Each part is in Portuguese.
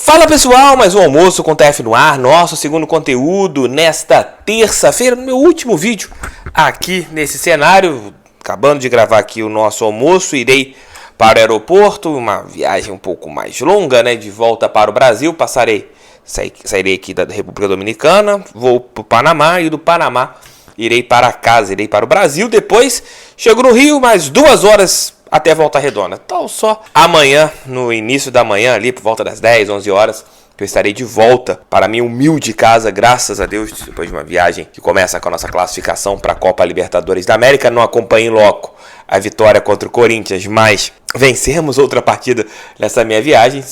Fala pessoal, mais um almoço com TF no ar, nosso segundo conteúdo nesta terça-feira, no meu último vídeo aqui nesse cenário. Acabando de gravar aqui o nosso almoço, irei para o aeroporto, uma viagem um pouco mais longa, né, de volta para o Brasil. Sairei aqui da República Dominicana, vou para o Panamá e do Panamá irei para casa, irei para o Brasil. Depois chego no Rio, mais 2 horas até Volta Redonda. Então só amanhã, no início da manhã, ali por volta das 10, 11 horas, que eu estarei de volta para minha humilde casa, graças a Deus, depois de uma viagem que começa com a nossa classificação para a Copa Libertadores da América. Não acompanhei em loco a vitória contra o Corinthians, mas vencemos outra partida nessa minha viagem.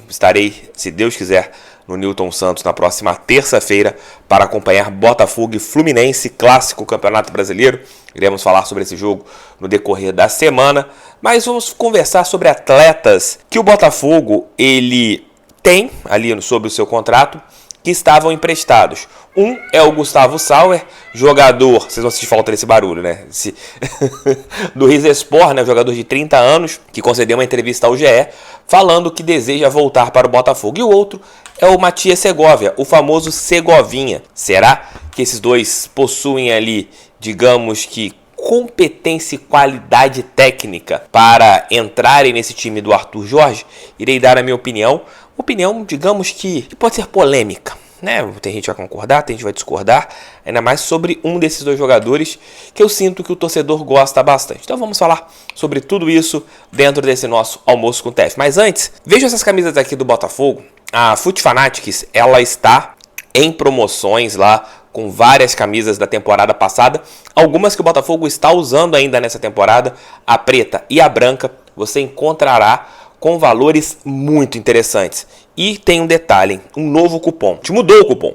Estarei, se Deus quiser, no Newton Santos na próxima terça-feira para acompanhar Botafogo e Fluminense, clássico Campeonato Brasileiro. Iremos falar sobre esse jogo no decorrer da semana, mas vamos conversar sobre atletas que o Botafogo ele tem ali sobre o seu contrato que estavam emprestados. Um é o Gustavo Sauer, jogador, vocês vão sentir falta desse barulho, né? Do Rizespor, né? Jogador de 30 anos, que concedeu uma entrevista ao GE, falando que deseja voltar para o Botafogo. E o outro é o Matias Segovia, o famoso Segovinha. Será que esses dois possuem ali, digamos que, competência e qualidade técnica para entrarem nesse time do Arthur Jorge? Irei dar a minha opinião, digamos que pode ser polêmica, né? Tem gente que vai concordar, tem gente que vai discordar, ainda mais sobre um desses dois jogadores que eu sinto que o torcedor gosta bastante. Então vamos falar sobre tudo isso dentro desse nosso almoço com o TF. Mas antes, vejam essas camisas aqui do Botafogo. A Foot Fanatics, ela está em promoções lá, com várias camisas da temporada passada. Algumas que o Botafogo está usando ainda nessa temporada, a preta e a branca, você encontrará com valores muito interessantes. E tem um detalhe, um novo cupom. A gente mudou o cupom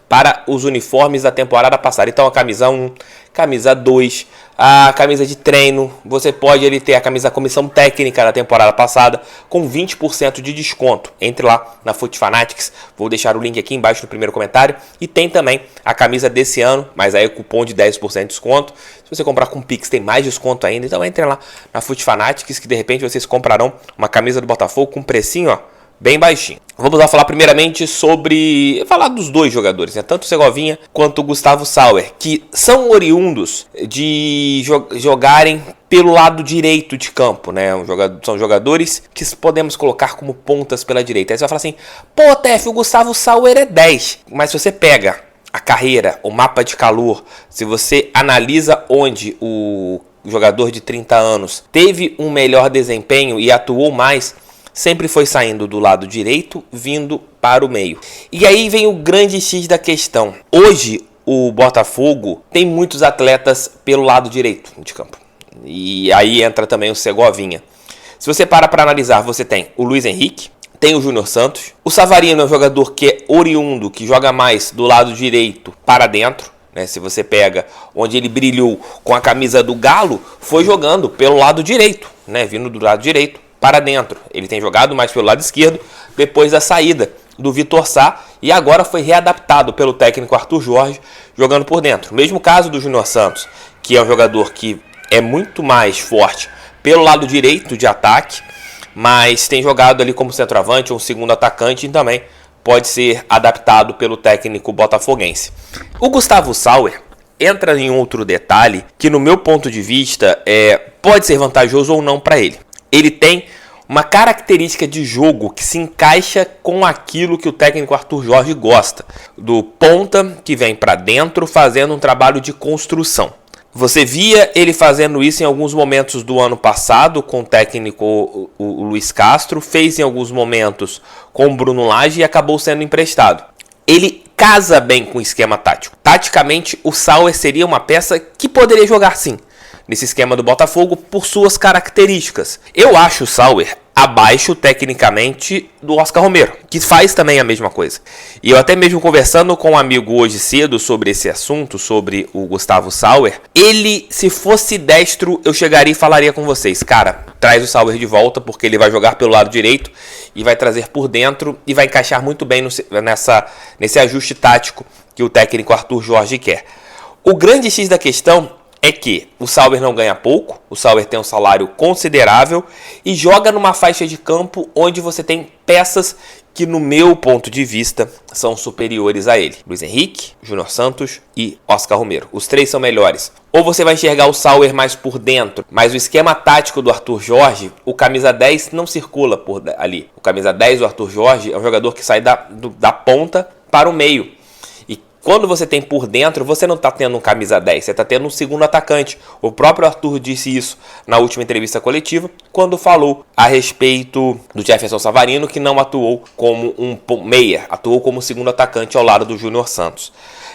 para os uniformes da temporada passada. Então a camisa 1, camisa 2, a camisa de treino, você pode ali ter a camisa comissão técnica da temporada passada com 20% de desconto. Entre lá na Foot Fanatics, vou deixar o link aqui embaixo no primeiro comentário. E tem também a camisa desse ano, mas aí o cupom de 10% de desconto. Se você comprar com Pix tem mais desconto ainda, então entre lá na Foot Fanatics que de repente vocês comprarão uma camisa do Botafogo com precinho, ó, bem baixinho. Vamos lá falar primeiramente falar dos dois jogadores, né? Tanto o Segovinha quanto o Gustavo Sauer, que são oriundos de jogarem pelo lado direito de campo, né? São jogadores que podemos colocar como pontas pela direita. Aí você vai falar assim, pô, Tef, o Gustavo Sauer é 10. Mas se você pega a carreira, o mapa de calor, se você analisa onde o jogador de 30 anos teve um melhor desempenho e atuou mais, sempre foi saindo do lado direito, vindo para o meio. E aí vem o grande X da questão. Hoje, o Botafogo tem muitos atletas pelo lado direito de campo. E aí entra também o Segovinha. Se você para analisar, você tem o Luiz Henrique, tem o Júnior Santos. O Savarino é um jogador que é oriundo, que joga mais do lado direito para dentro, né? Se você pega onde ele brilhou com a camisa do Galo, foi jogando pelo lado direito, né? Vindo do lado direito para dentro. Ele tem jogado mais pelo lado esquerdo depois da saída do Vitor Sá e agora foi readaptado pelo técnico Arthur Jorge jogando por dentro. Mesmo caso do Júnior Santos, que é um jogador que é muito mais forte pelo lado direito de ataque, mas tem jogado ali como centroavante, um segundo atacante, e também pode ser adaptado pelo técnico botafoguense. O Gustavo Sauer entra em outro detalhe que, no meu ponto de vista, pode ser vantajoso ou não para ele. Ele tem uma característica de jogo que se encaixa com aquilo que o técnico Arthur Jorge gosta, do ponta que vem para dentro fazendo um trabalho de construção. Você via ele fazendo isso em alguns momentos do ano passado com o técnico o Luiz Castro, fez em alguns momentos com o Bruno Lage e acabou sendo emprestado. Ele casa bem com o esquema tático. Taticamente, o Sauer seria uma peça que poderia jogar sim nesse esquema do Botafogo por suas características. Eu acho o Sauer abaixo tecnicamente do Oscar Romero, que faz também a mesma coisa. E eu até mesmo conversando com um amigo hoje cedo sobre esse assunto, sobre o Gustavo Sauer, ele, se fosse destro, eu chegaria e falaria com vocês, cara, traz o Sauer de volta, porque ele vai jogar pelo lado direito e vai trazer por dentro e vai encaixar muito bem nesse ajuste tático que o técnico Arthur Jorge quer. O grande X da questão é que o Sauer não ganha pouco, o Sauer tem um salário considerável e joga numa faixa de campo onde você tem peças que no meu ponto de vista são superiores a ele. Luiz Henrique, Júnior Santos e Oscar Romero. Os três são melhores. Ou você vai enxergar o Sauer mais por dentro, mas o esquema tático do Arthur Jorge, o camisa 10 não circula por ali. O camisa 10 do Arthur Jorge é um jogador que sai da ponta para o meio. Quando você tem por dentro, você não está tendo um camisa 10, você está tendo um segundo atacante. O próprio Arthur disse isso na última entrevista coletiva, quando falou a respeito do Jefferson Savarino, que não atuou como um meia, atuou como segundo atacante ao lado do Júnior Santos.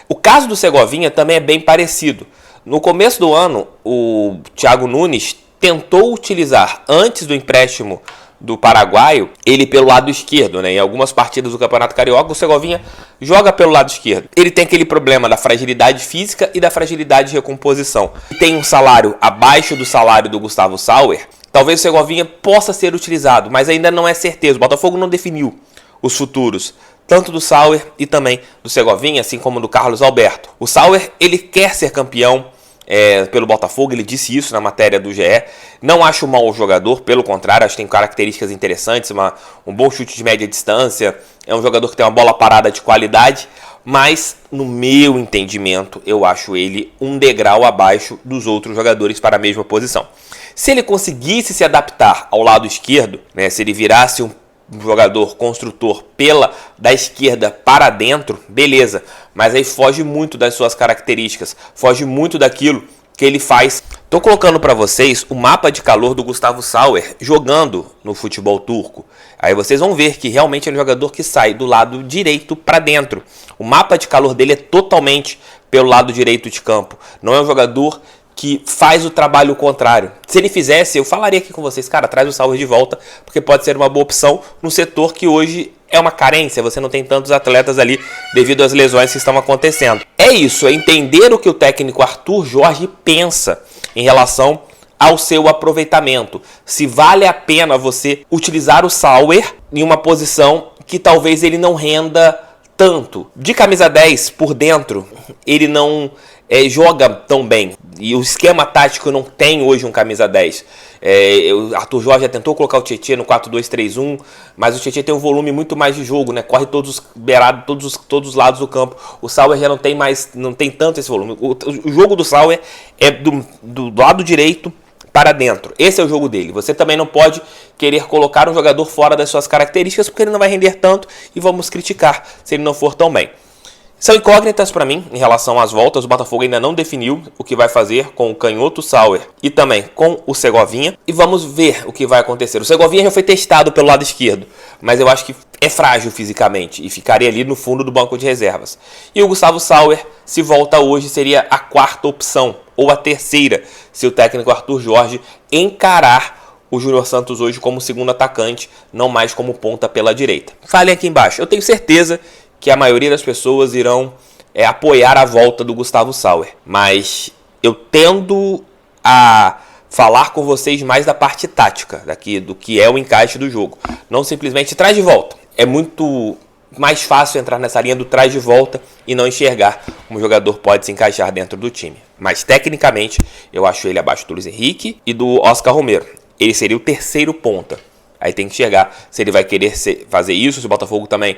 O caso do Segovinha também é bem parecido. No começo do ano, o Thiago Nunes tentou utilizar, antes do empréstimo do paraguaio, ele pelo lado esquerdo, né? Em algumas partidas do Campeonato Carioca, o Segovinha joga pelo lado esquerdo. Ele tem aquele problema da fragilidade física e da fragilidade de recomposição. Tem um salário abaixo do salário do Gustavo Sauer. Talvez o Segovinha possa ser utilizado, mas ainda não é certeza. O Botafogo não definiu os futuros, tanto do Sauer e também do Segovinha, assim como do Carlos Alberto. O Sauer, ele quer ser campeão pelo Botafogo, ele disse isso na matéria do GE. Não acho mau jogador, pelo contrário, acho que tem características interessantes, um bom chute de média distância, é um jogador que tem uma bola parada de qualidade, mas no meu entendimento eu acho ele um degrau abaixo dos outros jogadores para a mesma posição. Se ele conseguisse se adaptar ao lado esquerdo, né, se ele virasse um jogador construtor da esquerda para dentro, beleza, mas aí foge muito das suas características, foge muito daquilo que ele faz. Tô colocando para vocês o mapa de calor do Gustavo Sauer jogando no futebol turco. Aí vocês vão ver que realmente é um jogador que sai do lado direito para dentro. O mapa de calor dele é totalmente pelo lado direito de campo. Não é um jogador que faz o trabalho contrário. Se ele fizesse, eu falaria aqui com vocês, cara, traz o Sauer de volta, porque pode ser uma boa opção no setor que hoje é uma carência, você não tem tantos atletas ali devido às lesões que estão acontecendo. É isso, é entender o que o técnico Arthur Jorge pensa em relação ao seu aproveitamento. Se vale a pena você utilizar o Sauer em uma posição que talvez ele não renda tanto. De camisa 10 por dentro, ele não joga tão bem. E o esquema tático não tem hoje um camisa 10. O Arthur Jorge já tentou colocar o Tietê no 4-2-3-1, mas o Tietê tem um volume muito mais de jogo, né? Corre todos beirados, todos os lados do campo. O Sauer já não tem tanto esse volume. O jogo do Sauer é do lado direito para dentro. Esse é o jogo dele. Você também não pode querer colocar um jogador fora das suas características, porque ele não vai render tanto e vamos criticar se ele não for tão bem. São incógnitas para mim em relação às voltas. O Botafogo ainda não definiu o que vai fazer com o canhoto Sauer e também com o Segovinha. E vamos ver o que vai acontecer. O Segovinha já foi testado pelo lado esquerdo, mas eu acho que é frágil fisicamente e ficaria ali no fundo do banco de reservas. E o Gustavo Sauer, se volta hoje, seria a quarta opção, ou a terceira, se o técnico Arthur Jorge encarar o Júnior Santos hoje como segundo atacante, não mais como ponta pela direita. Falem aqui embaixo. Eu tenho certeza que a maioria das pessoas irão apoiar a volta do Gustavo Sauer, mas eu tendo a falar com vocês mais da parte tática, do que é o encaixe do jogo. Não simplesmente traz de volta. É muito mais fácil entrar nessa linha do traz de volta e não enxergar como o jogador pode se encaixar dentro do time. Mas tecnicamente eu acho ele abaixo do Luiz Henrique e do Oscar Romero. Ele seria o terceiro ponta. Aí tem que enxergar se ele vai querer fazer isso, se o Botafogo também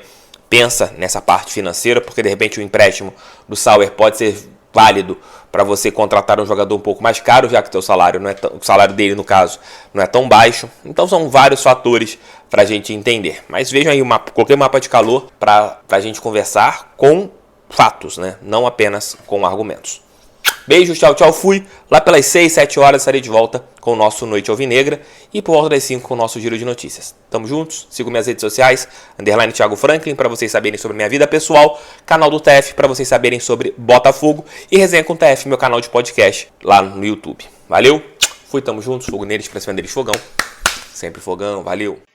pensa nessa parte financeira, porque de repente o empréstimo do Sauer pode ser válido para você contratar um jogador um pouco mais caro, já que o salário o salário dele, no caso, não é tão baixo. Então são vários fatores para a gente entender. Mas vejam aí, coloquei o mapa de calor para a gente conversar com fatos, né? Não apenas com argumentos. Beijo, tchau, tchau, fui. Lá pelas 6, 7 horas estarei de volta com o nosso Noite Alvinegra e por volta das 5 com o nosso Giro de Notícias. Tamo juntos, sigam minhas redes sociais, _Thiago Franklin, para vocês saberem sobre minha vida pessoal, canal do TF para vocês saberem sobre Botafogo e Resenha com TF, meu canal de podcast lá no YouTube. Valeu, fui, tamo juntos, fogo neles, pra cima deles fogão, sempre fogão, valeu.